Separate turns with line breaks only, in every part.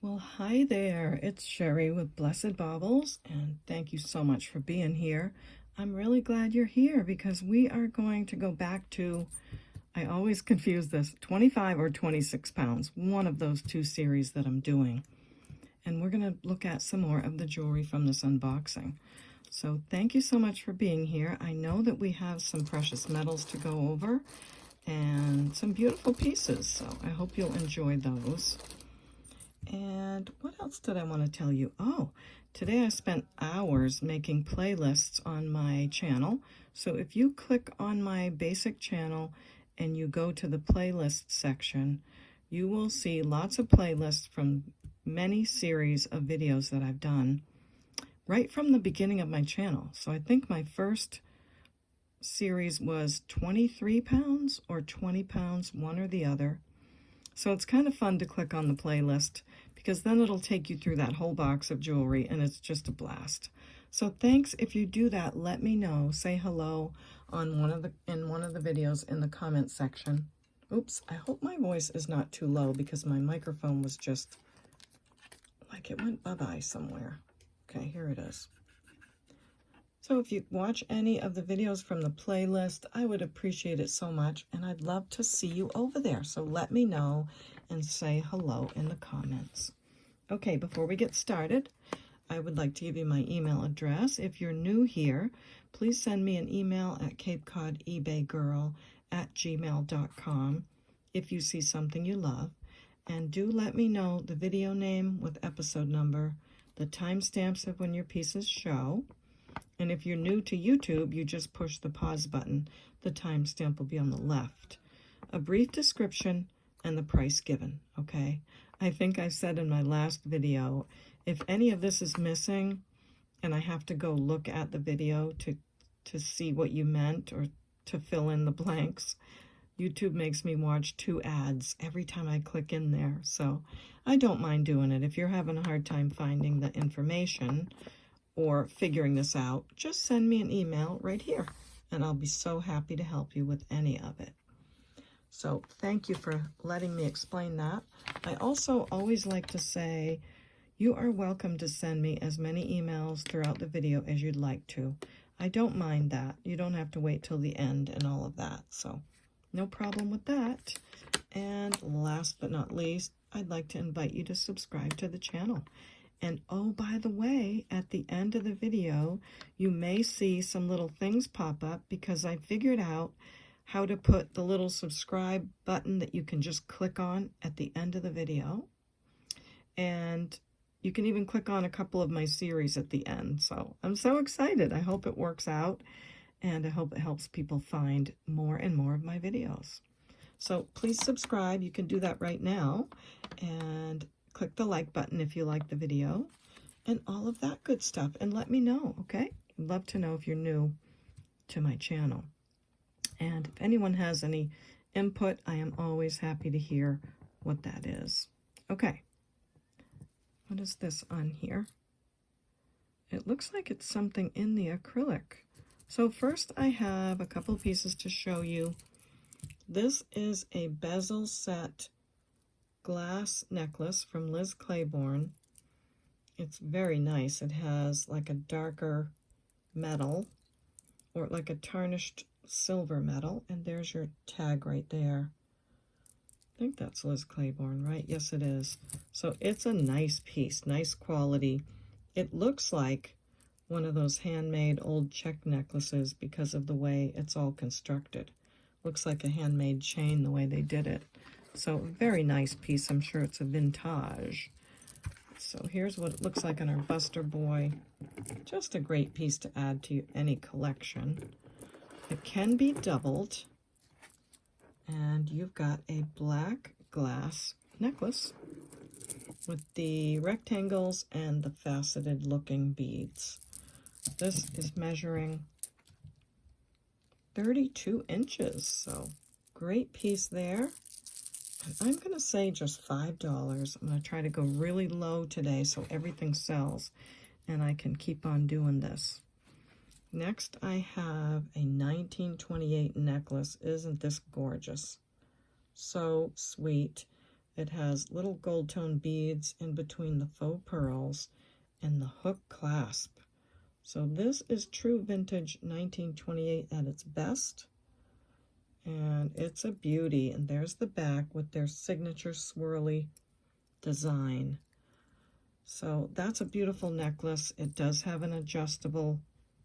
Well, hi there. It's Sherry with Blessed Baubles, and thank you so much for being here. I'm really glad you're here because we are going to go back to, I always confuse this, 25 or 26 pounds, one of those two series that I'm doing. And we're going to look at some more of the jewelry from this unboxing. So thank you so much for being here. I know that we have some precious metals to go over and some beautiful pieces, so I hope you'll enjoy those. And what else did I want to tell you? Oh, today I spent hours making playlists on my channel. So if you click on my basic channel and you go to the playlist section, you will see lots of playlists from many series of videos that I've done right from the beginning of my channel. So I think my first series was 23 pounds or 20 pounds, one or the other. So it's kind of fun to click on the playlist because then it'll take you through that whole box of jewelry and it's just a blast. So thanks. If you do that, let me know. Say hello on one of the videos in the comment section. Oops, I hope my voice is not too low because my microphone was just like it went bye-bye somewhere. Okay, here it is. So if you watch any of the videos from the playlist, I would appreciate it so much, and I'd love to see you over there. So let me know and say hello in the comments. Okay, before we get started, I would like to give you my email address. If you're new here, please send me an email at CapeCodEbayGirl@gmail.com if you see something you love. And do let me know the video name with episode number, the timestamps of when your pieces show. And if you're new to YouTube, you just push the pause button. The timestamp will be on the left. A brief description and the price given, okay? I think I said in my last video, if any of this is missing and I have to go look at the video to see what you meant or to fill in the blanks, YouTube makes me watch 2 ads every time I click in there. So I don't mind doing it. If you're having a hard time finding the information or figuring this out, just send me an email right here, and I'll be so happy to help you with any of it. So thank you for letting me explain that. I also always like to say, you are welcome to send me as many emails throughout the video as you'd like to. I don't mind that. You don't have to wait till the end and all of that, so no problem with that. And last but not least, I'd like to invite you to subscribe to the channel. And oh, by the way, at the end of the video, you may see some little things pop up because I figured out how to put the little subscribe button that you can just click on at the end of the video. And you can even click on a couple of my series at the end. So I'm so excited. I hope it works out, and I hope it helps people find more and more of my videos. So please subscribe. You can do that right now. And click the like button if you like the video and all of that good stuff. And let me know, okay? I'd love to know if you're new to my channel. And if anyone has any input, I am always happy to hear what that is. Okay. What is this on here? It looks like it's something in the acrylic. So first I have a couple pieces to show you. This is a bezel set glass necklace from Liz Claiborne. It's very nice. It has like a darker metal or like a tarnished silver metal, and there's your tag right there. I think that's Liz Claiborne, right? Yes, it is. So it's a nice piece, nice quality. It looks like one of those handmade old check necklaces because of the way it's all constructed. Looks like a handmade chain the way they did it. So very nice piece. I'm sure it's a vintage. So here's what it looks like on our Buster Boy. Just a great piece to add to any collection. It can be doubled. And you've got a black glass necklace with the rectangles and the faceted looking beads. This is measuring 32 inches. So great piece there. And I'm going to say just $5. I'm going to try to go really low today so everything sells and I can keep on doing this. Next, I have a 1928 necklace. Isn't this gorgeous? So sweet. It has little gold tone beads in between the faux pearls and the hook clasp. So this is true vintage 1928 at its best. And it's a beauty. And there's the back with their signature swirly design. So that's a beautiful necklace. It does have an adjustable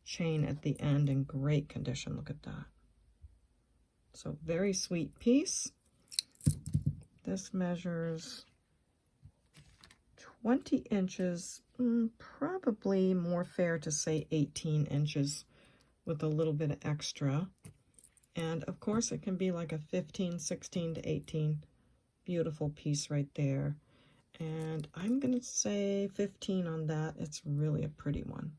chain at the end in great condition. Look at that. So very sweet piece. This measures 20 inches, probably more fair to say 18 inches with a little bit of extra. And of course it can be like a 15, 16 to 18. Beautiful piece right there. And I'm going to say 15 on that. It's really a pretty one.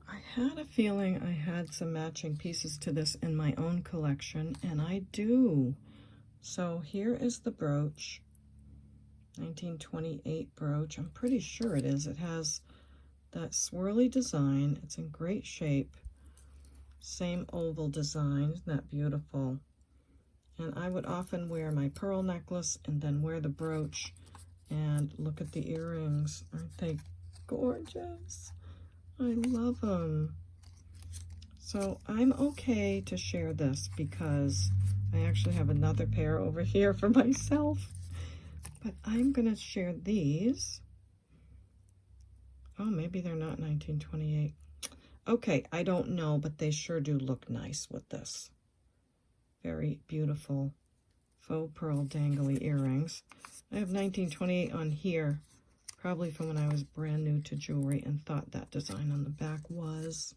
I had a feeling I had some matching pieces to this in my own collection, and I do. So here is the brooch, 1928 brooch. I'm pretty sure it is. It has that swirly design. It's in great shape. Same oval design. Isn't that beautiful? And I would often wear my pearl necklace and then wear the brooch. And look at the earrings. Aren't they gorgeous? I love them. So I'm okay to share this because I actually have another pair over here for myself. But I'm going to share these. Oh, maybe they're not 1928. Okay, I don't know, but they sure do look nice with this. Very beautiful faux pearl dangly earrings. I have 1928 on here, probably from when I was brand new to jewelry and thought that design on the back was.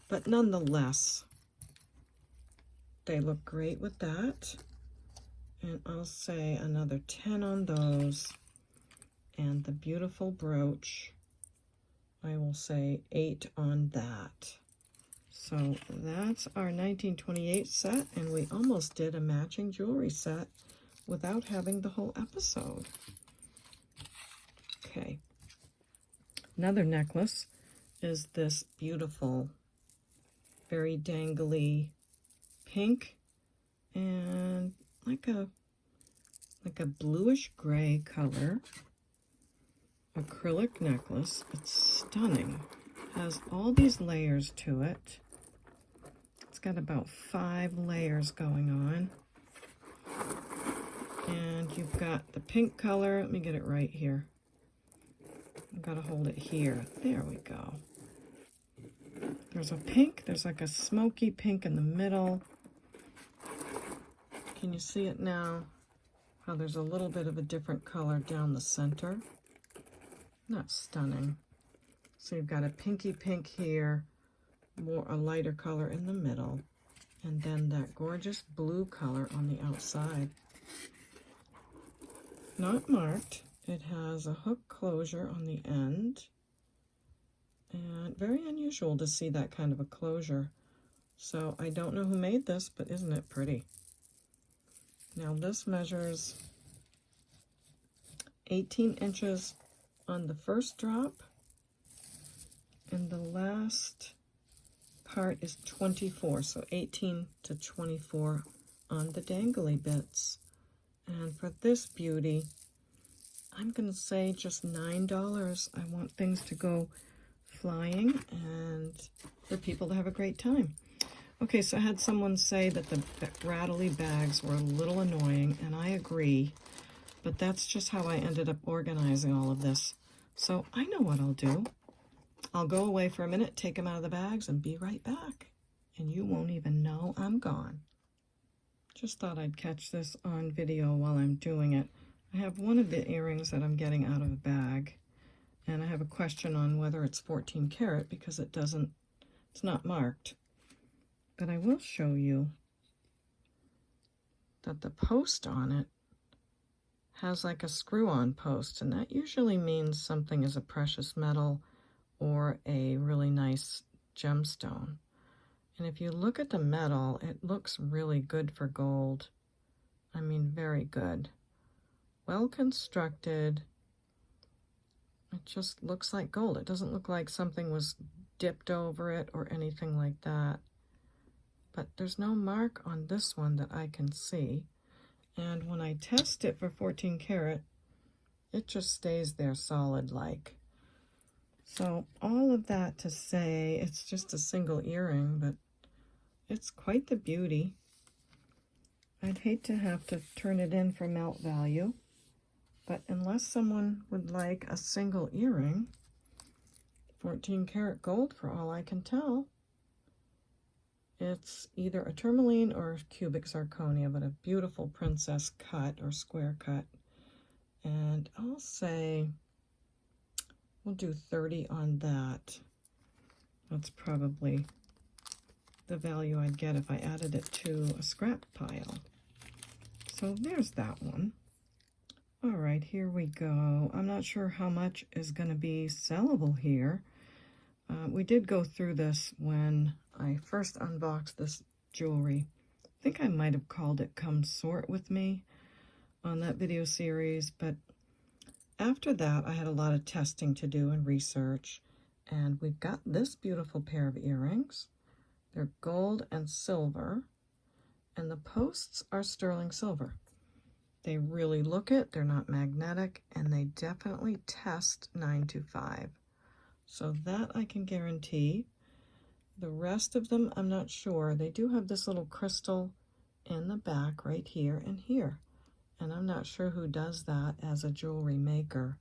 But nonetheless, they look great with that. And I'll say another 10 on those. And the beautiful brooch, I will say 8 on that. So that's our 1928 set, and we almost did a matching jewelry set without having the whole episode. Okay. Another necklace is this beautiful, very dangly pink and like a bluish gray color acrylic necklace. It's stunning. Has all these layers to it. It's got about 5 layers going on. And you've got the pink color. Let me get it right here. I've got to hold it here. There we go. There's a pink. There's like a smoky pink in the middle. Can you see it now? How there's a little bit of a different color down the center. Not stunning. So you've got a pinky pink here, a lighter color in the middle, and then that gorgeous blue color on the outside. Not marked. It has a hook closure on the end, and very unusual to see that kind of a closure. So I don't know who made this, but isn't it pretty? Now this measures 18 inches on the first drop, and the last part is 24, so 18 to 24 on the dangly bits. And for this beauty, I'm going to say just $9. I want things to go flying and for people to have a great time. Okay, so I had someone say that the rattly bags were a little annoying, and I agree, but that's just how I ended up organizing all of this. So I know what I'll do. I'll go away for a minute, take them out of the bags, and be right back. And you won't even know I'm gone. Just thought I'd catch this on video while I'm doing it. I have one of the earrings that I'm getting out of the bag, and I have a question on whether it's 14 karat because it's not marked. But I will show you that the post on it has like a screw-on post, and that usually means something is a precious metal or a really nice gemstone. And if you look at the metal, it looks really good for gold. I mean, very good. Well constructed. It just looks like gold. It doesn't look like something was dipped over it or anything like that. But there's no mark on this one that I can see. And when I test it for 14 karat, it just stays there solid like. So all of that to say, it's just a single earring, but it's quite the beauty. I'd hate to have to turn it in for melt value, but unless someone would like a single earring, 14 karat gold for all I can tell, it's either a tourmaline or a cubic zirconia, but a beautiful princess cut or square cut. And I'll say we'll do 30 on that. That's probably the value I'd get if I added it to a scrap pile. So there's that one. All right, here we go. I'm not sure how much is going to be sellable here. We did go through this when I first unboxed this jewelry. I think I might have called it Come Sort With Me on that video series, but after that I had a lot of testing to do and research, and we've got this beautiful pair of earrings. They're gold and silver, and the posts are sterling silver. They really look it, they're not magnetic, and they definitely test 925. So that I can guarantee. The rest of them, I'm not sure. They do have this little crystal in the back right here and here. And I'm not sure who does that as a jewelry maker.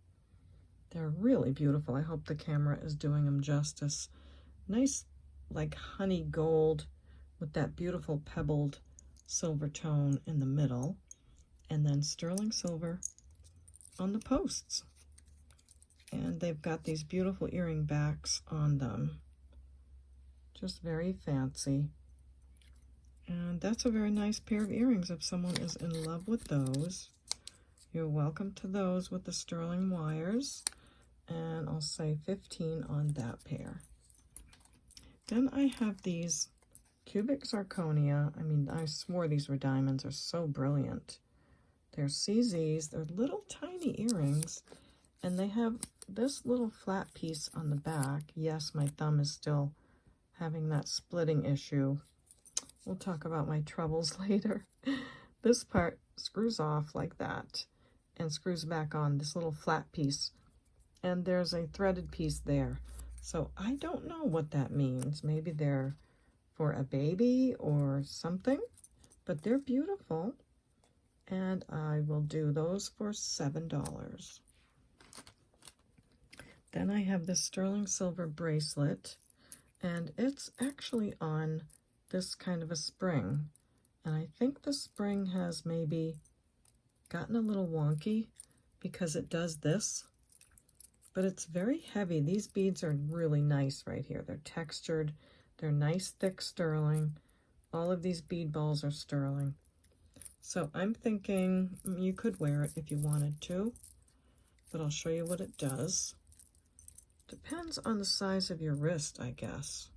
They're really beautiful. I hope the camera is doing them justice. Nice, like honey gold with that beautiful pebbled silver tone in the middle. And then sterling silver on the posts. And they've got these beautiful earring backs on them. Just very fancy. And that's a very nice pair of earrings if someone is in love with those. You're welcome to those with the sterling wires. And I'll say 15 on that pair. Then I have these cubic zirconia. I mean, I swore these were diamonds. They're so brilliant. They're CZs. They're little tiny earrings. And they have this little flat piece on the back. Yes, my thumb is still having that splitting issue. We'll talk about my troubles later. This part screws off like that and screws back on, this little flat piece. And there's a threaded piece there. So I don't know what that means. Maybe they're for a baby or something, but they're beautiful. And I will do those for $7. Then I have this sterling silver bracelet, and it's actually on this kind of a spring. And I think the spring has maybe gotten a little wonky because it does this, but it's very heavy. These beads are really nice right here. They're textured. They're nice, thick sterling. All of these bead balls are sterling. So I'm thinking you could wear it if you wanted to, but I'll show you what it does. Depends on the size of your wrist, I guess.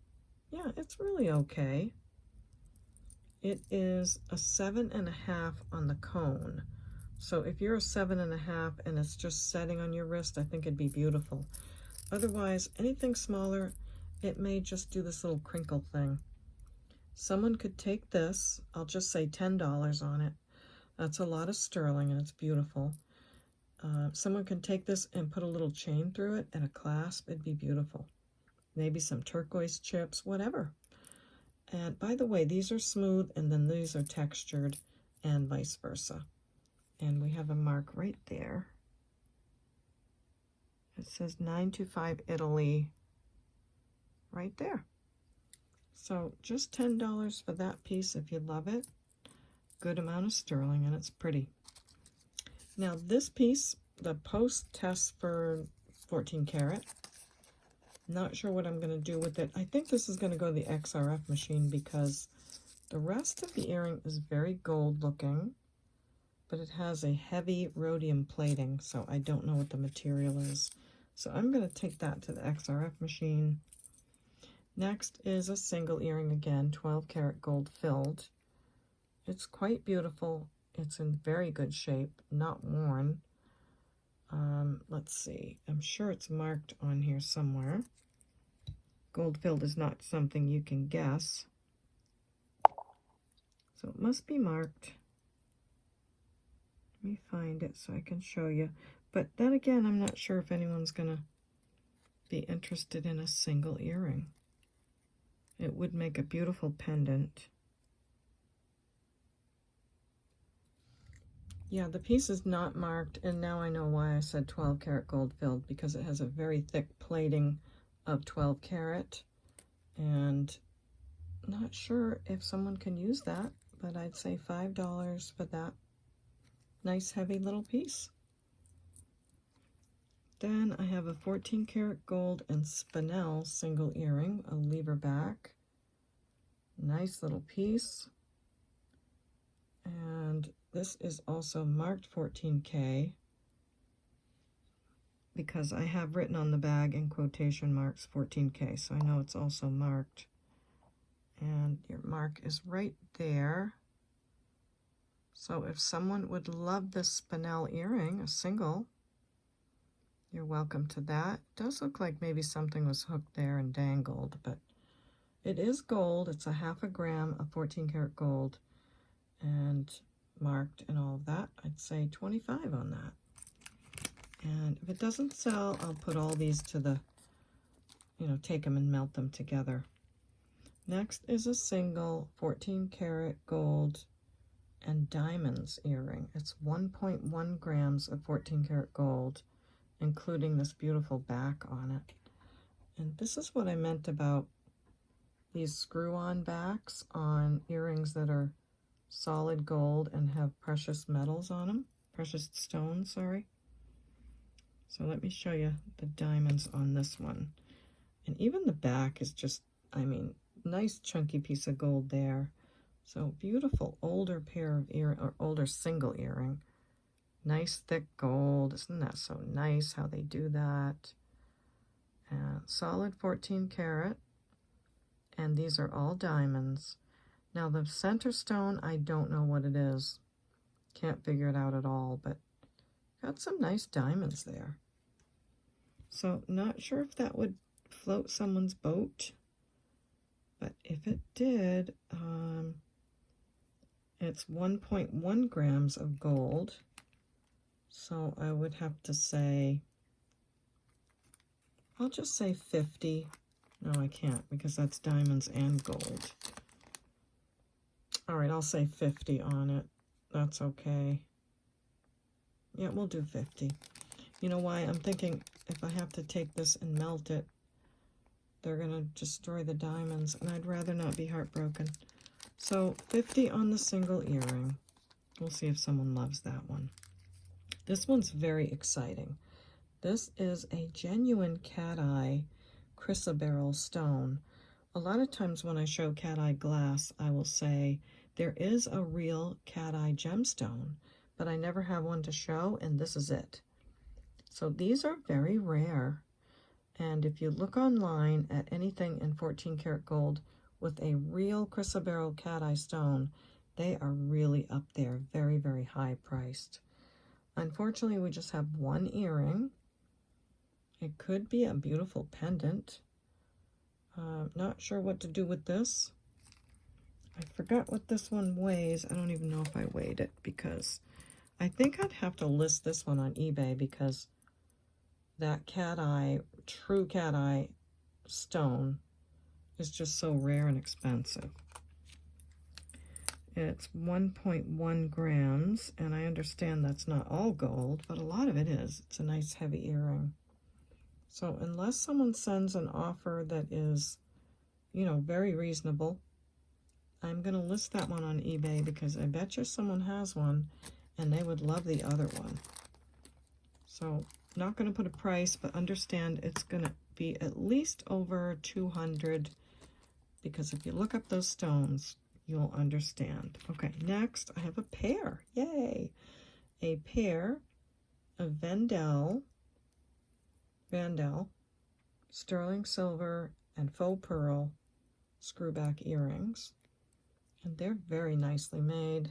Yeah, it's really okay. It is a 7.5 on the cone. So if you're a 7.5 and it's just setting on your wrist, I think it'd be beautiful. Otherwise, anything smaller, it may just do this little crinkle thing. Someone could take this, I'll just say $10 on it. That's a lot of sterling and it's beautiful. Someone can take this and put a little chain through it and a clasp. It'd be beautiful. Maybe some turquoise chips, whatever. And by the way, these are smooth and then these are textured and vice versa. And we have a mark right there. It says 925 Italy right there. So just $10 for that piece if you love it. Good amount of sterling and it's pretty. Now this piece, the post tests for 14 karat. Not sure what I'm going to do with it. I think this is going to go to the XRF machine because the rest of the earring is very gold looking, but it has a heavy rhodium plating, so I don't know what the material is. So I'm going to take that to the XRF machine. Next is a single earring again, 12 karat gold filled. It's quite beautiful. It's in very good shape, not worn. Let's see. I'm sure it's marked on here somewhere. Gold filled is not something you can guess. So it must be marked. Let me find it so I can show you. But then again, I'm not sure if anyone's going to be interested in a single earring. It would make a beautiful pendant. Yeah, the piece is not marked, and now I know why I said 12 karat gold filled, because it has a very thick plating of 12 karat, and not sure if someone can use that, but I'd say $5 for that nice heavy little piece. Then I have a 14 karat gold and spinel single earring, a lever back. Nice little piece. And this is also marked 14K because I have written on the bag in quotation marks 14K, so I know it's also marked. And your mark is right there. So if someone would love this spinel earring, a single, you're welcome to that. It does look like maybe something was hooked there and dangled, but it is gold. It's a ½ gram of 14 karat gold and marked and all of that. I'd say 25 on that. And if it doesn't sell, I'll put all these to the, take them and melt them together. Next is a single 14 karat gold and diamonds earring. It's 1.1 grams of 14 karat gold, including this beautiful back on it. And this is what I meant about these screw-on backs on earrings that are solid gold and have precious metals on them, precious stones, sorry. So let me show you the diamonds on this one. And even the back is just, nice chunky piece of gold there. So beautiful older pair of older single earring. Nice thick gold. Isn't that so nice how they do that? And solid 14 karat. And these are all diamonds. Now the center stone, I don't know what it is. Can't figure it out at all, but got some nice diamonds there. So not sure if that would float someone's boat, but if it did, it's 1.1 grams of gold. So I would have to say, I'll just say 50. No, I can't because that's diamonds and gold. All right, I'll say 50 on it. That's okay. Yeah, we'll do 50. You know why? I'm thinking if I have to take this and melt it, they're going to destroy the diamonds, and I'd rather not be heartbroken. So 50 on the single earring. We'll see if someone loves that one. This one's very exciting. This is a genuine cat eye chrysoberyl stone. A lot of times when I show cat eye glass, I will say there is a real cat eye gemstone, but I never have one to show, and this is it. So these are very rare. And if you look online at anything in 14 karat gold with a real chrysoberyl cat eye stone, they are really up there, very, very high priced. Unfortunately, we just have one earring. It could be a beautiful pendant. Not sure what to do with this. I forgot what this one weighs. I don't even know if I weighed it because I think I'd have to list this one on eBay because that cat eye, true cat eye stone is just so rare and expensive. It's 1.1 grams, and I understand that's not all gold, but a lot of it is. It's a nice heavy earring. So unless someone sends an offer that is, very reasonable, I'm going to list that one on eBay because I bet you someone has one and they would love the other one. So not going to put a price, but understand it's going to be at least over 200 because if you look up those stones, you'll understand. Okay, next I have a pair. Yay! A pair of Vandal sterling silver and faux pearl screwback earrings. And they're very nicely made.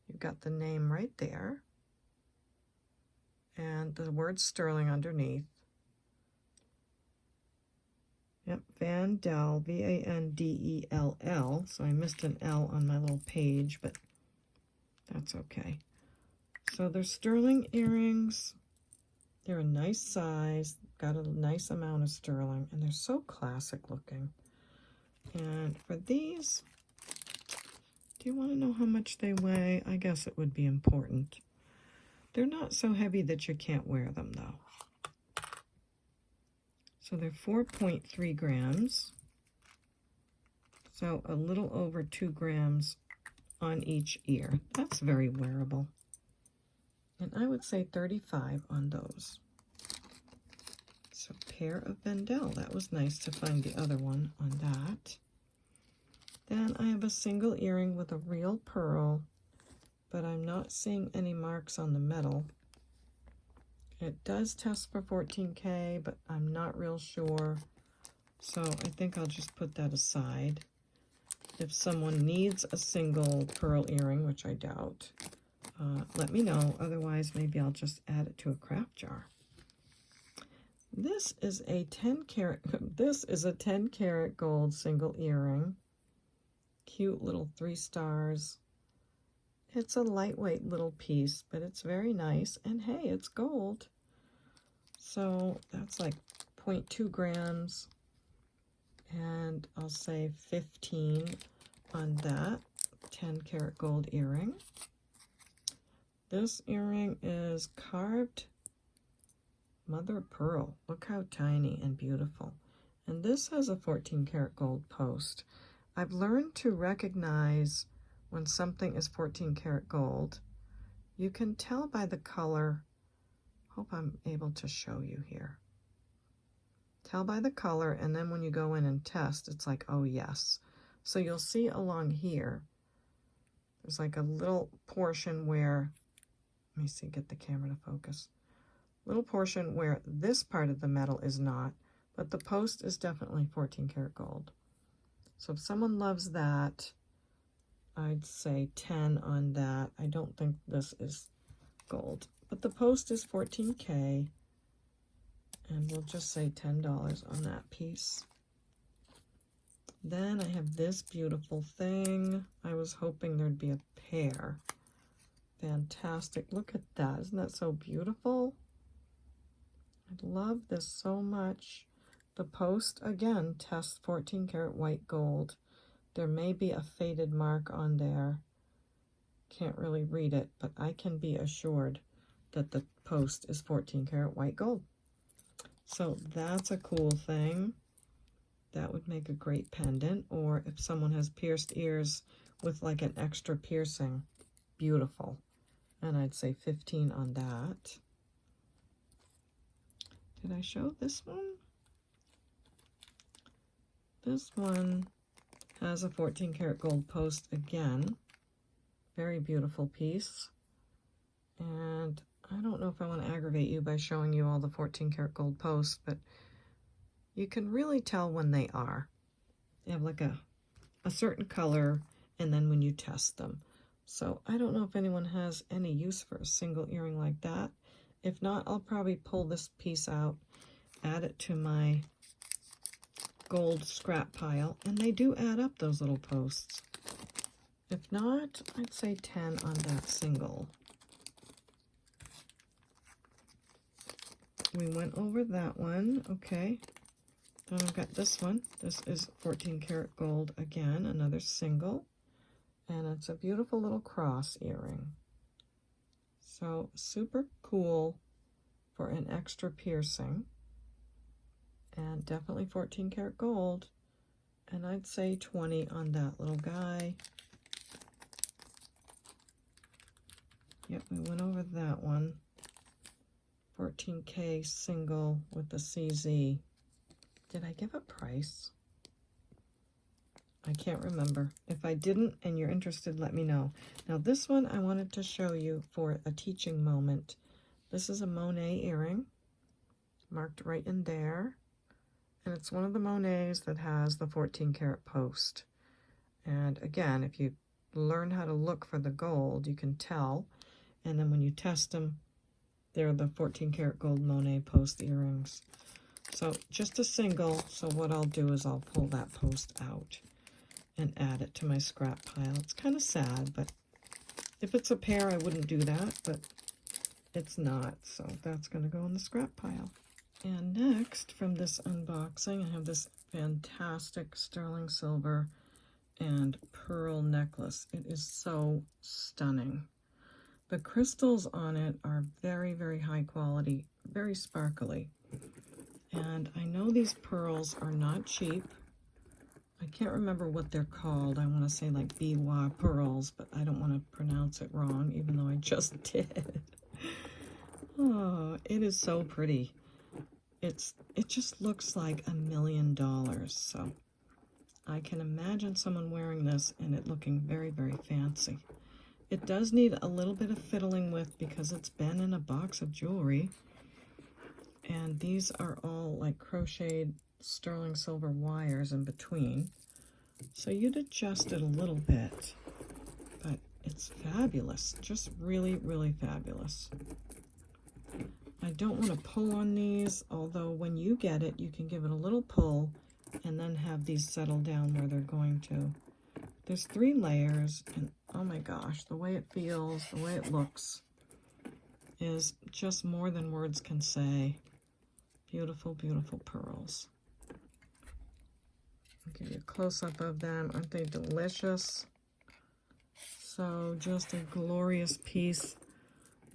You've got the name right there. And the word sterling underneath. Yep, Vandal, V-A-N-D-E-L-L. So I missed an L on my little page, but that's okay. So they're sterling earrings. They're a nice size, got a nice amount of sterling, and they're so classic looking. And for these, do you want to know how much they weigh? I guess it would be important. They're not so heavy that you can't wear them, though. So they're 4.3 grams. So a little over 2 grams on each ear. That's very wearable. And I would say 35 on those. So pair of Vendel. That was nice to find the other one on that. Then I have a single earring with a real pearl, but I'm not seeing any marks on the metal. It does test for 14K, but I'm not real sure. So I think I'll just put that aside. If someone needs a single pearl earring, which I doubt, let me know. Otherwise, maybe I'll just add it to a craft jar. This is a 10 karat gold single earring. Cute little 3 stars. It's a lightweight little piece, but it's very nice. And hey, it's gold. So that's like 0.2 grams. And I'll say 15 on that 10 karat gold earring. This earring is carved mother of pearl. Look how tiny and beautiful. And this has a 14 karat gold post. I've learned to recognize when something is 14 karat gold. You can tell by the color. Hope I'm able to show you here. Tell by the color, and then when you go in and test, it's like, oh yes. So you'll see along here, there's like a little portion where, let me see, get the camera to focus. Little portion where this part of the metal is not, but the post is definitely 14 karat gold. So if someone loves that, I'd say 10 on that. I don't think this is gold, but the post is 14K. And we'll just say $10 on that piece. Then I have this beautiful thing. I was hoping there'd be a pair. Fantastic. Look at that. Isn't that so beautiful? I love this so much. The post, again, tests 14 karat white gold. There may be a faded mark on there. Can't really read it, but I can be assured that the post is 14 karat white gold. So that's a cool thing. That would make a great pendant. Or if someone has pierced ears with like an extra piercing, beautiful. And I'd say 15 on that. Did I show this one? This one has a 14 karat gold post again. Very beautiful piece. And I don't know if I want to aggravate you by showing you all the 14 karat gold posts, but you can really tell when they are. They have like a certain color, and then when you test them. So I don't know if anyone has any use for a single earring like that. If not, I'll probably pull this piece out, add it to my gold scrap pile, and they do add up, those little posts. If not, I'd say 10 on that single. We went over that one. Okay. Then I've got this one. This is 14 karat gold again, another single. And it's a beautiful little cross earring. So super cool for an extra piercing. And definitely 14 karat gold. And I'd say 20 on that little guy. Yep, we went over that one. 14K single with the CZ. Did I give a price? I can't remember. If I didn't and you're interested, let me know. Now this one I wanted to show you for a teaching moment. This is a Monet earring, marked right in there. And it's one of the Monets that has the 14 karat post. And again, if you learn how to look for the gold, you can tell. And then when you test them, they're the 14 karat gold Monet post earrings. So just a single. So what I'll do is I'll pull that post out and add it to my scrap pile. It's kind of sad, but if it's a pair, I wouldn't do that. But it's not. So that's going to go in the scrap pile. And next, from this unboxing, I have this fantastic sterling silver and pearl necklace. It is so stunning. The crystals on it are very, very high quality, very sparkly. And I know these pearls are not cheap. I can't remember what they're called. I want to say like biwa pearls, but I don't want to pronounce it wrong, even though I just did. Oh, it is so pretty. It just looks like $1 million. So I can imagine someone wearing this and it looking very, very fancy. It does need a little bit of fiddling with because it's been in a box of jewelry. And these are all like crocheted sterling silver wires in between. So you'd adjust it a little bit. But it's fabulous. Just really, really fabulous. I don't want to pull on these, although when you get it, you can give it a little pull and then have these settle down where they're going to. There's 3 layers, and oh my gosh, the way it feels, the way it looks is just more than words can say. Beautiful, beautiful pearls. I'll give you a close-up of them. Aren't they delicious? So just a glorious piece.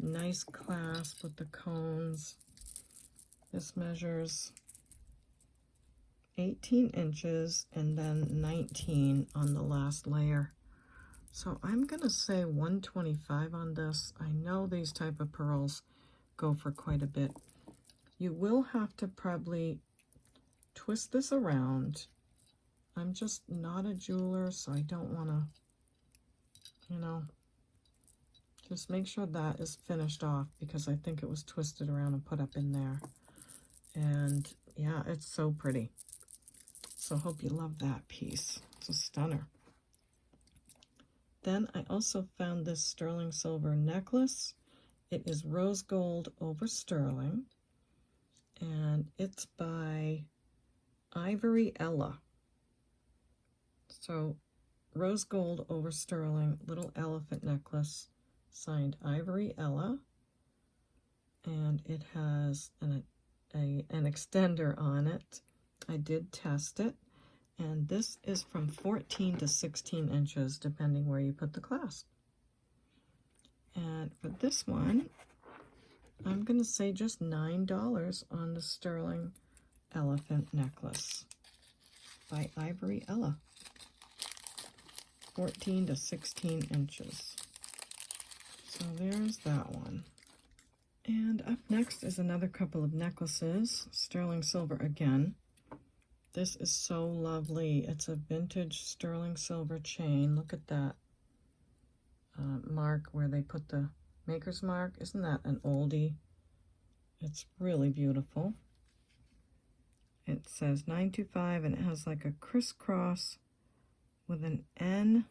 Nice clasp with the cones. This measures 18 inches and then 19 on the last layer. So I'm going to say 125 on this. I know these type of pearls go for quite a bit. You will have to probably twist this around. I'm just not a jeweler, so I don't want to, you know, just make sure that is finished off because I think it was twisted around and put up in there. And yeah, it's so pretty. So hope you love that piece. It's a stunner. Then I also found this sterling silver necklace. It is rose gold over sterling. And it's by Ivory Ella. So rose gold over sterling, little elephant necklace, signed Ivory Ella. And it has an extender on it. I did test it, and this is from 14 to 16 inches, depending where you put the clasp. And for this one, I'm going to say just $9 on the sterling elephant necklace by Ivory Ella. 14 to 16 inches. So there's that one. And up next is another couple of necklaces, sterling silver again. This is so lovely. It's a vintage sterling silver chain. Look at that mark where they put the maker's mark. Isn't that an oldie? It's really beautiful. It says 925 and it has like a crisscross with an N.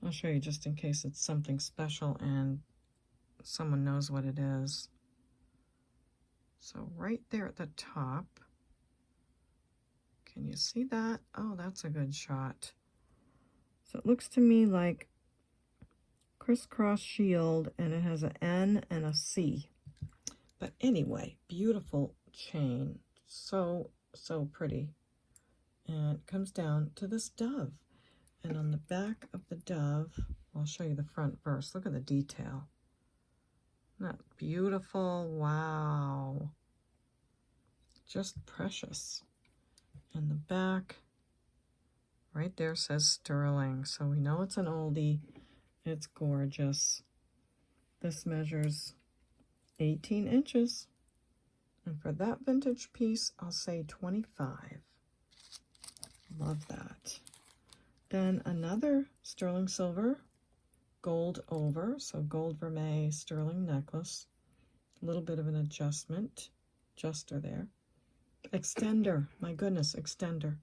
I'll show you just in case it's something special and someone knows what it is. So right there at the top, can you see that? Oh, that's a good shot. So it looks to me like crisscross shield, and it has an N and a C. But anyway, beautiful chain. So, so pretty. And it comes down to this dove. And on the back of the dove, I'll show you the front first. Look at the detail. Isn't that beautiful? Wow. Just precious. And the back, right there says sterling. So we know it's an oldie. It's gorgeous. This measures 18 inches. And for that vintage piece, I'll say 25. Love that. Then another sterling silver, gold over, so gold vermeil sterling necklace. A little bit of an adjuster there. Extender, my goodness, extender.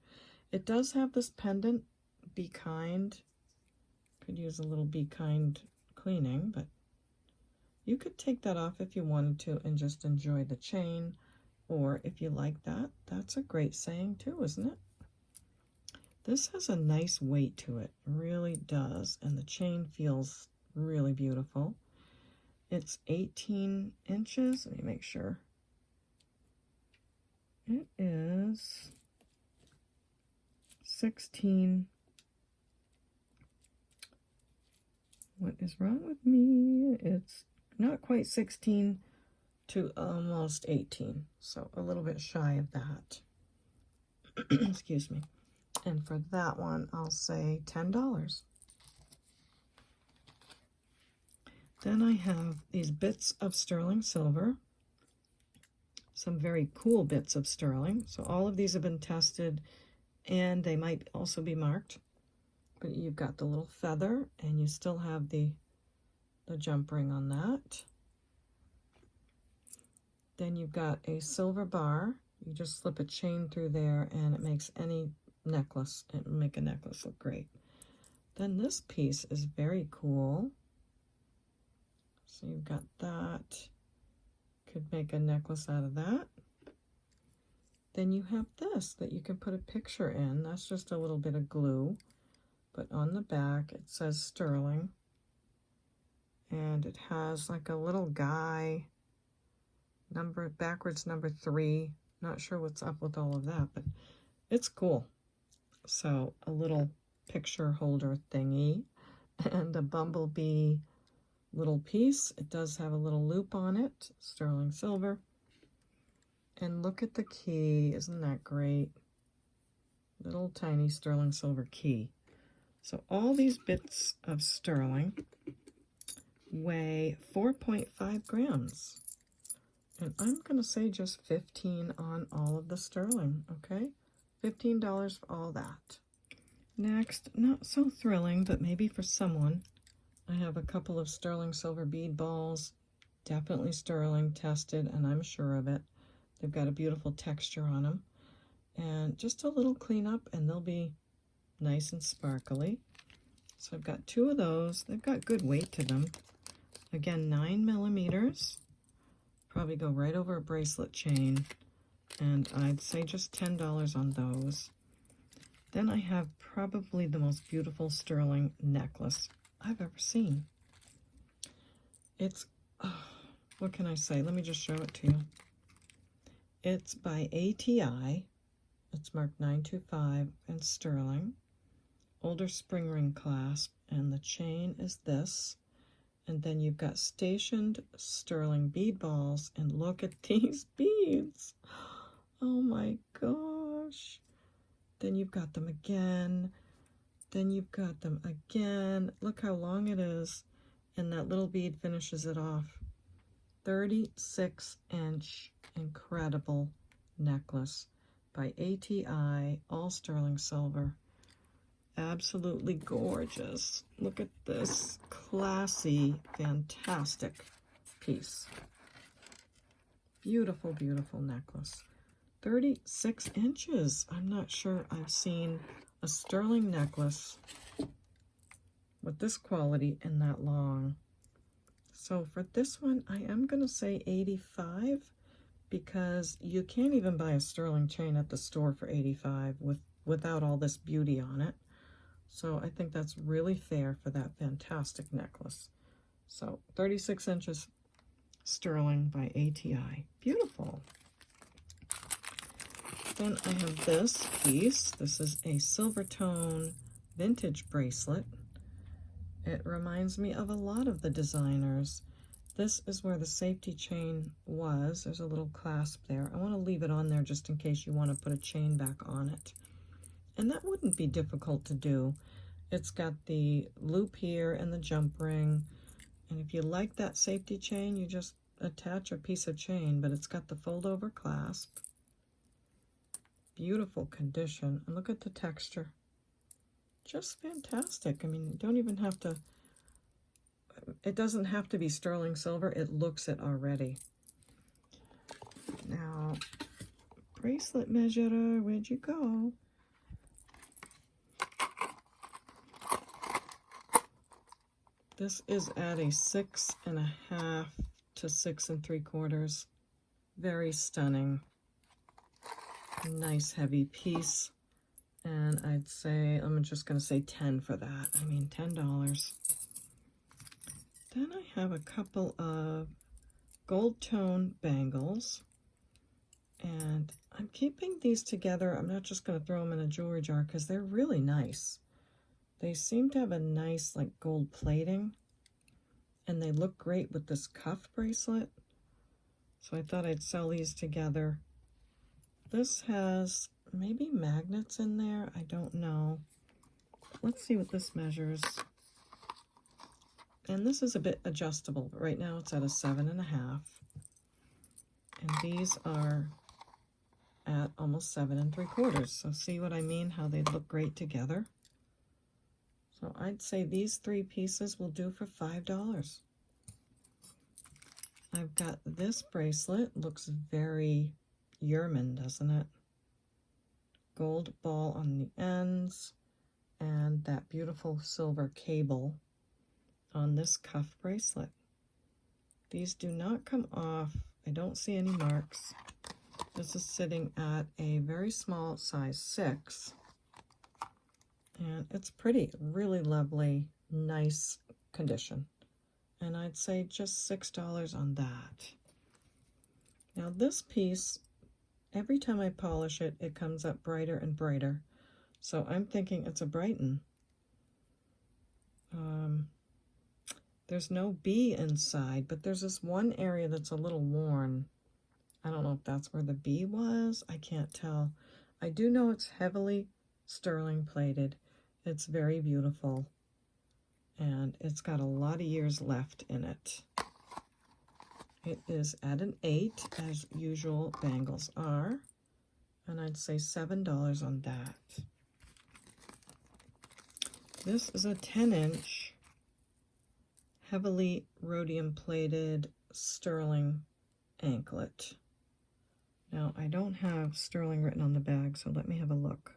It does have this pendant, Be Kind. Could use a little Be Kind cleaning, but you could take that off if you wanted to and just enjoy the chain. Or if you like that, that's a great saying too, isn't it? This has a nice weight to it, really does, and the chain feels really beautiful. It's 18 inches. Let me make sure. It is 16. What is wrong with me? It's not quite 16 to almost 18. So a little bit shy of that. Excuse me. And for that one, I'll say $10. Then I have these bits of sterling silver. Some very cool bits of sterling. So all of these have been tested, and they might also be marked. But you've got the little feather, and you still have the jump ring on that. Then you've got a silver bar. You just slip a chain through there, and it makes any necklace, it will make a necklace look great. Then this piece is very cool. So you've got that. Could make a necklace out of that. Then you have this that you can put a picture in. That's just a little bit of glue. But on the back it says sterling. And it has like a little guy, backwards number 3. Not sure what's up with all of that, but it's cool. So a little picture holder thingy and a bumblebee little piece. It does have a little loop on it, sterling silver. And look at the key, isn't that great? Little tiny sterling silver key. So all these bits of sterling weigh 4.5 grams. And I'm going to say just 15 on all of the sterling, okay? $15 for all that. Next, not so thrilling, but maybe for someone, I have a couple of sterling silver bead balls, definitely sterling, tested, and I'm sure of it. They've got a beautiful texture on them. And just a little cleanup, and they'll be nice and sparkly. So I've got 2 of those. They've got good weight to them. Again, 9 millimeters. Probably go right over a bracelet chain. And I'd say just $10 on those. Then I have probably the most beautiful sterling necklace I've ever seen. It's, what can I say? Let me just show it to you. It's by ATI. It's marked 925 and sterling. Older spring ring clasp, and the chain is this. And then you've got stationed sterling bead balls, and look at these beads. Oh my gosh. Then you've got them again. Then you've got them again. Look how long it is. And that little bead finishes it off. 36-inch incredible necklace by ATI, all sterling silver. Absolutely gorgeous. Look at this classy, fantastic piece. Beautiful, beautiful necklace. 36 inches. I'm not sure I've seen a sterling necklace with this quality and that long. So for this one, I am going to say 85 because you can't even buy a sterling chain at the store for 85 without all this beauty on it. So I think that's really fair for that fantastic necklace. So 36 inches sterling by ATI. Beautiful. Then I have this piece. This is a silver tone vintage bracelet. It reminds me of a lot of the designers. This is where the safety chain was. There's a little clasp there. I want to leave it on there just in case you want to put a chain back on it. And that wouldn't be difficult to do. It's got the loop here and the jump ring. And if you like that safety chain, you just attach a piece of chain, but it's got the fold over clasp. Beautiful condition. And look at the texture. Just fantastic. I mean, you don't even have to, it doesn't have to be sterling silver. It looks it already. Now, bracelet measurer, where'd you go? This is at a 6.5 to 6 3/4. Very stunning. Nice heavy piece. And I'd say, I'm just going to say 10 for that. I mean, $10. Then I have a couple of gold tone bangles, and I'm keeping these together. I'm not just going to throw them in a jewelry jar because they're really nice. They seem to have a nice like gold plating, and they look great with this cuff bracelet. So I thought I'd sell these together. This has maybe magnets in there. I don't know. Let's see what this measures. And this is a bit adjustable, but right now it's at a 7.5. And these are at almost 7 3/4. So see what I mean, how they look great together. So I'd say these 3 pieces will do for $5. I've got this bracelet, looks very Yerman, doesn't it? Gold ball on the ends and that beautiful silver cable on this cuff bracelet. These do not come off. I don't see any marks. This is sitting at a very small size 6. And it's pretty, really lovely, nice condition. And I'd say just $6 on that. Now this piece, every time I polish it, it comes up brighter and brighter. So I'm thinking it's a Brighton. There's no bee inside, but there's this one area that's a little worn. I don't know if that's where the bee was. I can't tell. I do know it's heavily sterling plated. It's very beautiful. And it's got a lot of years left in it. It is at an 8, as usual bangles are. And I'd say $7 on that. This is a 10-inch, heavily rhodium plated sterling anklet. Now, I don't have sterling written on the bag, so let me have a look.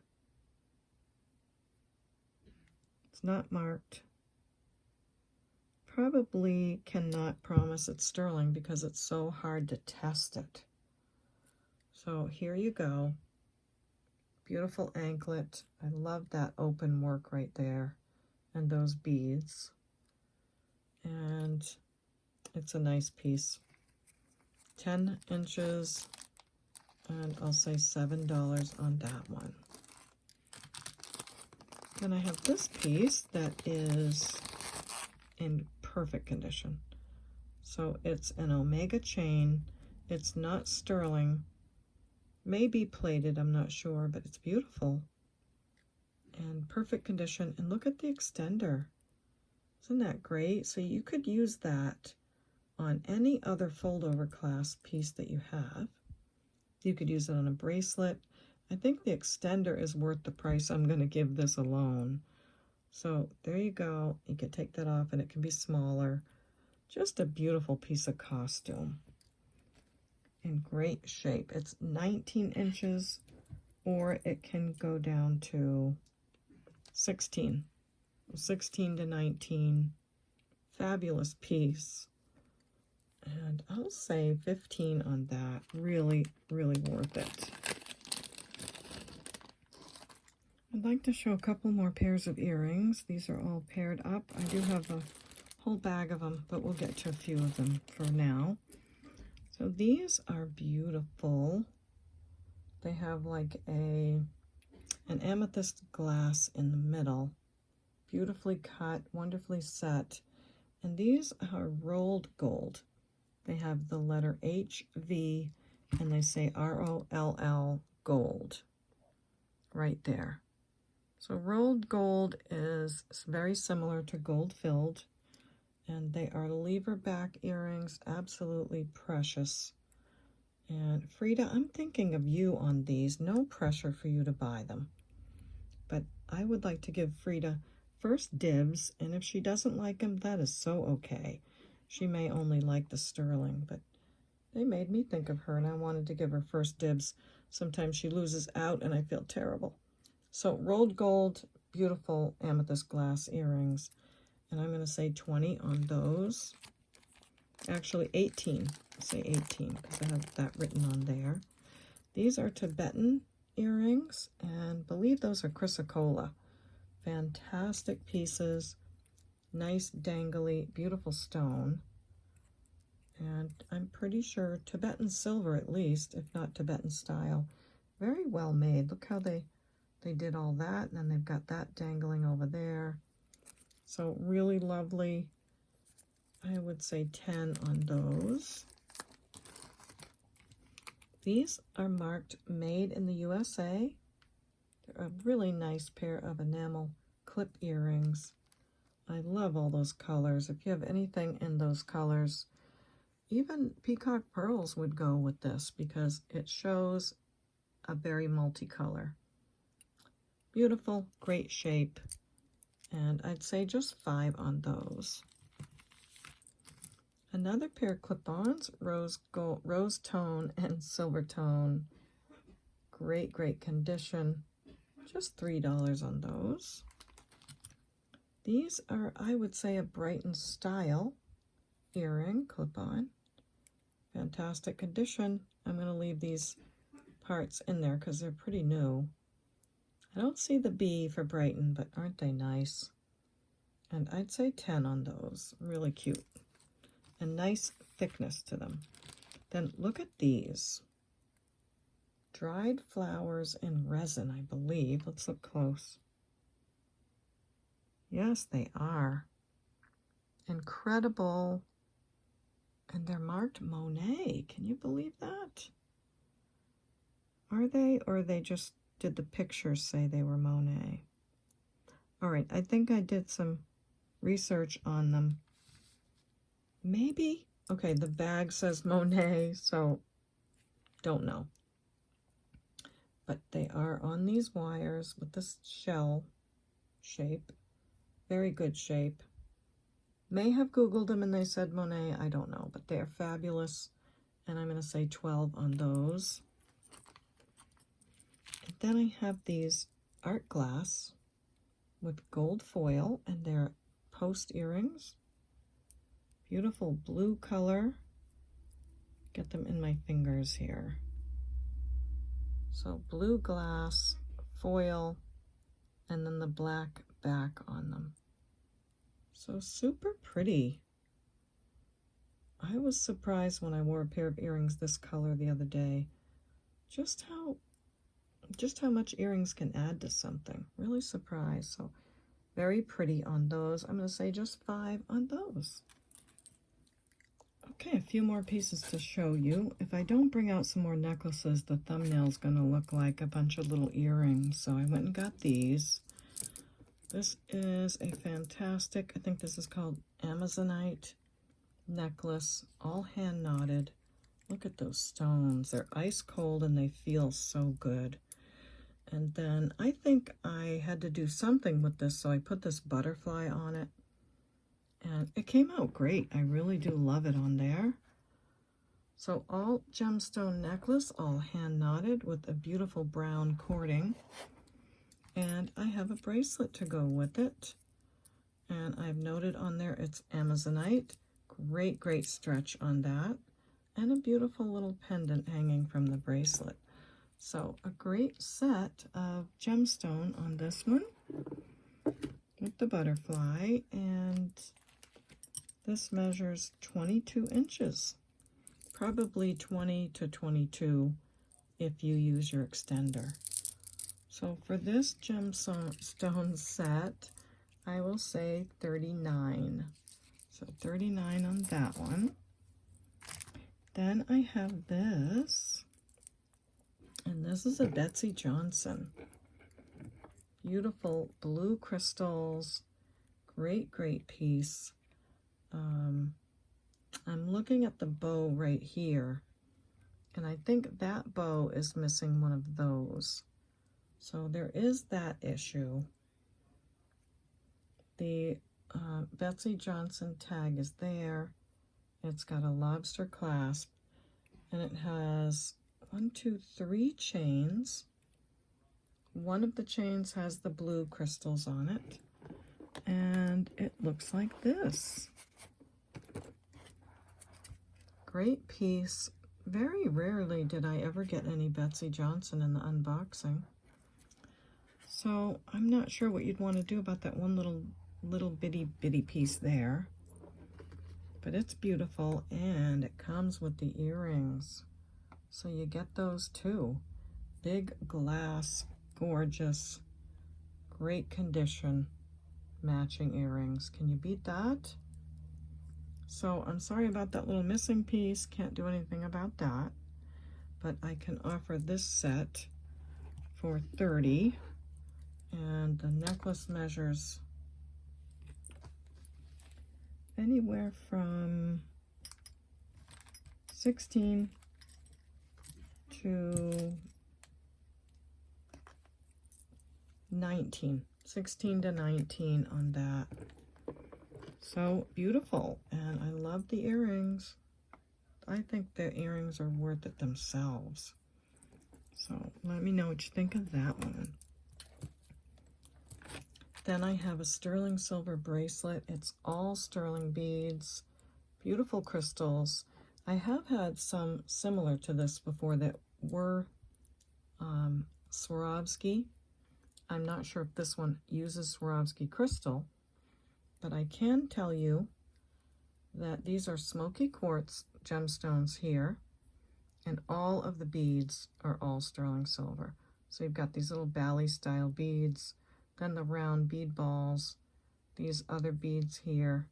It's not marked. Probably cannot promise it's sterling because it's so hard to test it. So here you go. Beautiful anklet. I love that open work right there and those beads. And it's a nice piece. 10 inches, and I'll say $7 on that one. Then I have this piece that is in perfect condition. So it's an omega chain. It's not sterling. Maybe plated, I'm not sure, but it's beautiful. And perfect condition. And look at the extender. Isn't that great? So you could use that on any other fold-over clasp piece that you have. You could use it on a bracelet. I think the extender is worth the price I'm going to give this alone. So there you go. You can take that off and it can be smaller. Just a beautiful piece of costume. In great shape. It's 19 inches, or it can go down to 16. 16 to 19. Fabulous piece. And I'll say 15 on that. Really, really worth it. I'd like to show a couple more pairs of earrings. These are all paired up. I do have a whole bag of them, but we'll get to a few of them for now. So these are beautiful. They have like an amethyst glass in the middle. Beautifully cut, wonderfully set. And these are rolled gold. They have the letter HV and they say ROLL gold right there. So rolled gold is very similar to gold filled, and they are lever back earrings, absolutely precious. And Frida, I'm thinking of you on these. No pressure for you to buy them, but I would like to give Frida first dibs, and if she doesn't like them, that is so okay. She may only like the sterling, but they made me think of her, and I wanted to give her first dibs. Sometimes she loses out, and I feel terrible. So rolled gold, beautiful amethyst glass earrings, and I'm going to say 20 on those. Actually 18. I'll say 18 because I have that written on there. These are Tibetan earrings, and I believe those are chrysocolla. Fantastic pieces, nice dangly, beautiful stone. And I'm pretty sure Tibetan silver at least, if not Tibetan style. Very well made. Look how they did all that, and then they've got that dangling over there. So really lovely. I would say 10 on those. These are marked Made in the USA. They're a really nice pair of enamel clip earrings. I love all those colors. If you have anything in those colors, even peacock pearls would go with this because it shows a very multicolor. Beautiful, great shape, and I'd say just 5 on those. Another pair of clip-ons, rose tone and silver tone. Great, great condition. Just $3 on those. These are, I would say, a Brighton style earring clip-on. Fantastic condition. I'm going to leave these parts in there because they're pretty new. I don't see the B for Brighton, but aren't they nice? And I'd say 10 on those. Really cute. And nice thickness to them. Then look at these. Dried flowers in resin, I believe. Let's look close. Yes, they are. Incredible. And they're marked Monet. Can you believe that? Are they, or they just did the pictures say they were Monet? All right, I think I did some research on them. Maybe. Okay, the bag says Monet, so don't know. But they are on these wires with this shell shape. Very good shape. May have Googled them and they said Monet. I don't know, but they're fabulous. And I'm going to say 12 on those. And then I have these art glass with gold foil, and they're post earrings. Beautiful blue color. Get them in my fingers here. So blue glass, foil, and then the black back on them. So super pretty. I was surprised when I wore a pair of earrings this color the other day. Just how much earrings can add to something. Really surprised. So very pretty on those. I'm going to say just 5 on those. Okay, a few more pieces to show you. If I don't bring out some more necklaces, the thumbnail's going to look like a bunch of little earrings. So I went and got these. This is a fantastic, I think this is called Amazonite necklace, all hand knotted. Look at those stones. They're ice cold and they feel so good. And then I think I had to do something with this, so I put this butterfly on it. And it came out great. I really do love it on there. So all gemstone necklace, all hand knotted with a beautiful brown cording. And I have a bracelet to go with it. And I've noted on there it's Amazonite. Great, great stretch on that. And a beautiful little pendant hanging from the bracelet. So a great set of gemstone on this one with the butterfly. And this measures 22 inches. Probably 20 to 22 if you use your extender. So for this gemstone set, I will say 39. So 39 on that one. Then I have this, and this is a Betsy Johnson. Beautiful blue crystals. Great, great piece. I'm looking at the bow right here, and I think that bow is missing one of those. So there is that issue. The Betsy Johnson tag is there. It's got a lobster clasp, and it has 1, 2, 3 chains. One of the chains has the blue crystals on it, and it looks like this. Great piece. Very rarely did I ever get any Betsy Johnson in the unboxing. So I'm not sure what you'd want to do about that one little bitty piece there. But it's beautiful, and it comes with the earrings. So you get those too. Big glass, gorgeous, great condition, matching earrings. Can you beat that? So I'm sorry about that little missing piece. Can't do anything about that. But I can offer this set for $30. And the necklace measures anywhere from 16 to 19. 16 to 19 on that. So beautiful. And I love the earrings. I think the earrings are worth it themselves. So let me know what you think of that one. Then I have a sterling silver bracelet. It's all sterling beads, beautiful crystals. I have had some similar to this before that were Swarovski. I'm not sure if this one uses Swarovski crystal, but I can tell you that these are smoky quartz gemstones here, and all of the beads are all sterling silver. So you've got these little Bali style beads, then the round bead balls, these other beads here.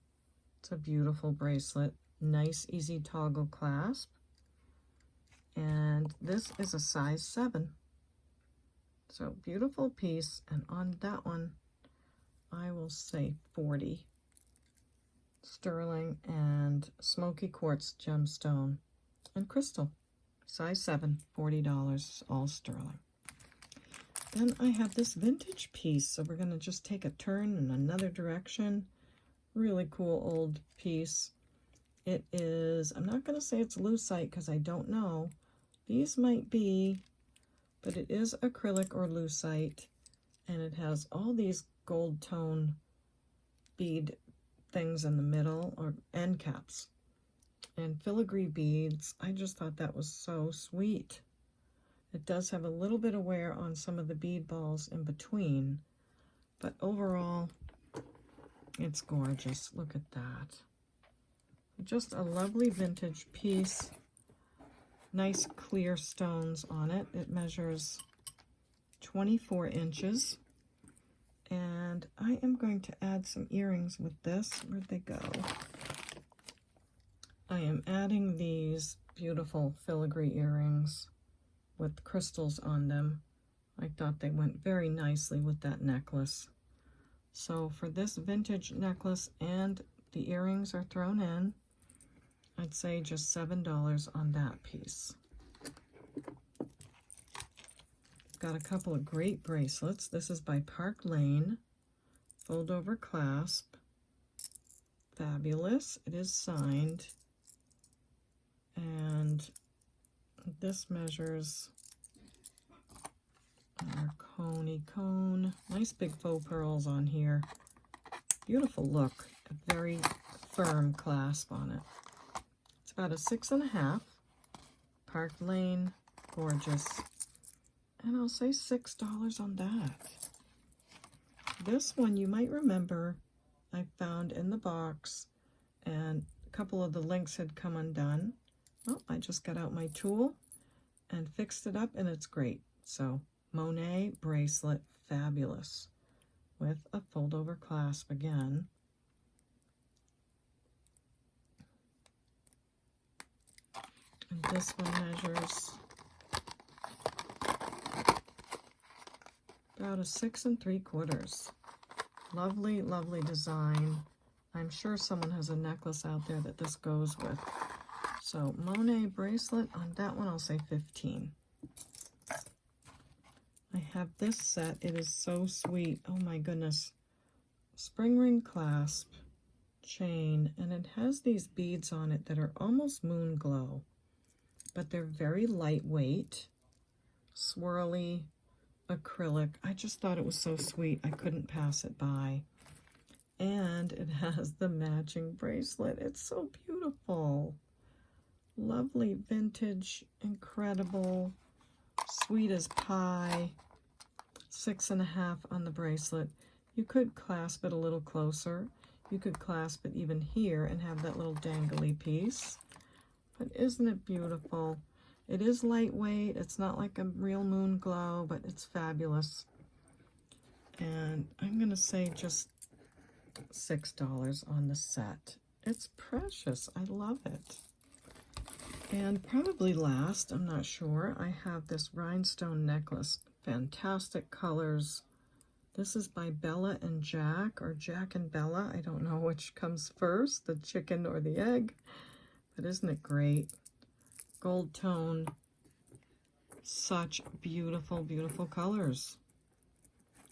It's a beautiful bracelet, nice easy toggle clasp, and this is a size 7. So beautiful piece, and on that one I will say 40. Sterling and smoky quartz gemstone and crystal, size 7, $40, all sterling. Then I have this vintage piece, so we're going to just take a turn in another direction. Really cool old piece. It is, I'm not going to say it's lucite because I don't know. These might be, but it is acrylic or lucite, and it has all these gold tone bead things in the middle, or end caps, and filigree beads. I just thought that was so sweet. It does have a little bit of wear on some of the bead balls in between, but overall, it's gorgeous. Look at that. Just a lovely vintage piece. Nice clear stones on it. It measures 24 inches. And I am going to add some earrings with this. Where'd they go? I am adding these beautiful filigree earrings with crystals on them. I thought they went very nicely with that necklace. So for this vintage necklace, and the earrings are thrown in, I'd say just $7 on that piece. Got a couple of great bracelets. This is by Park Lane, fold over clasp, fabulous. It is signed, and this measures our coney cone. Nice big faux pearls on here. Beautiful look. A very firm clasp on it. It's about a 6.5. Park Lane, gorgeous. And I'll say $6 on that. This one you might remember I found in the box, and a couple of the links had come undone. Well, I just got out my tool and fixed it up, and it's great. So Monet bracelet, fabulous, with a fold over clasp again. And this one measures about a 6 3/4. Lovely, lovely design. I'm sure someone has a necklace out there that this goes with. So Monet bracelet, on that one I'll say 15. I have this set. It is so sweet. Oh my goodness. Spring ring clasp chain, and it has these beads on it that are almost moon glow, but they're very lightweight, swirly acrylic. I just thought it was so sweet. I couldn't pass it by. And it has the matching bracelet. It's so beautiful. Lovely vintage, incredible, sweet as pie. 6.5 on the bracelet. You could clasp it a little closer You could clasp it even here and have that little dangly piece. But isn't it beautiful? It is lightweight. It's not like a real moon glow, but it's fabulous. And I'm going to say just $6 on the set. It's precious. I love it. And probably last, I'm not sure, I have this rhinestone necklace. Fantastic colors. This is by Bella and Jack, or Jack and Bella. I don't know which comes first, the chicken or the egg. But isn't it great? Gold tone. Such beautiful, beautiful colors.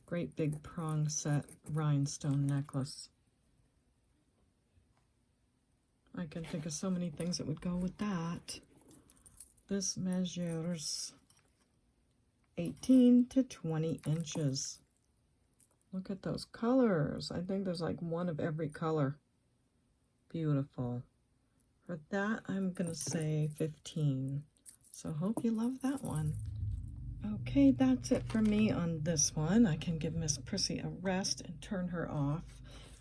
Great big prong set rhinestone necklace. I can think of so many things that would go with that. This measures 18 to 20 inches. Look at those colors. I think there's like one of every color. Beautiful. For that, I'm going to say 15. So hope you love that one. Okay, that's it for me on this one. I can give Miss Prissy a rest and turn her off.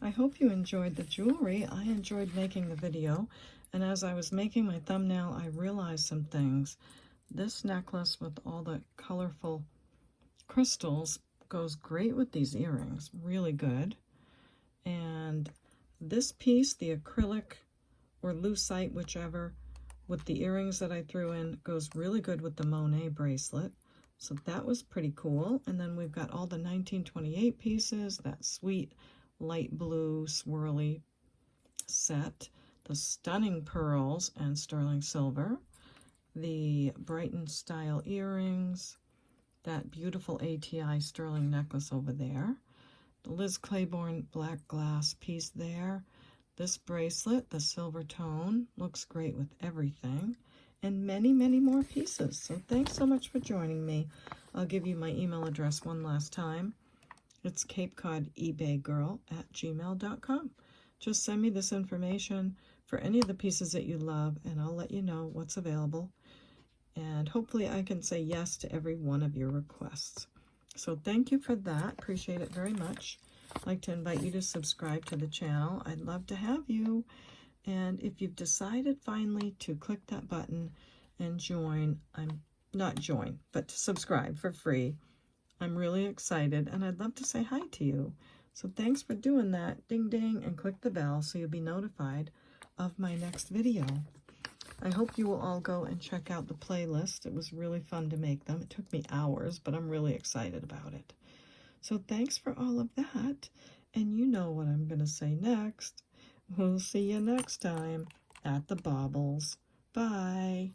I hope you enjoyed the jewelry. I enjoyed making the video. And as I was making my thumbnail, I realized some things. This necklace with all the colorful crystals goes great with these earrings. Really good. And this piece, the acrylic or lucite, whichever, with the earrings that I threw in, goes really good with the Monet bracelet. So that was pretty cool. And then we've got all the 1928 pieces, that sweet light blue swirly set, the stunning pearls and sterling silver, the Brighton style earrings, that beautiful ATI sterling necklace over there, the Liz Claiborne black glass piece there, this bracelet, the silver tone, looks great with everything, and many, many more pieces. So thanks so much for joining me. I'll give you my email address one last time. It's CapeCodEbayGirl@gmail.com. Just send me this information for any of the pieces that you love, and I'll let you know what's available. And hopefully I can say yes to every one of your requests. So thank you for that. Appreciate it very much. I'd like to invite you to subscribe to the channel. I'd love to have you. And if you've decided finally to click that button and join, not join, but to subscribe for free, I'm really excited, and I'd love to say hi to you. So thanks for doing that. Ding, ding, and click the bell so you'll be notified of my next video. I hope you will all go and check out the playlist. It was really fun to make them. It took me hours, but I'm really excited about it. So thanks for all of that. And you know what I'm going to say next. We'll see you next time at the Baubles. Bye.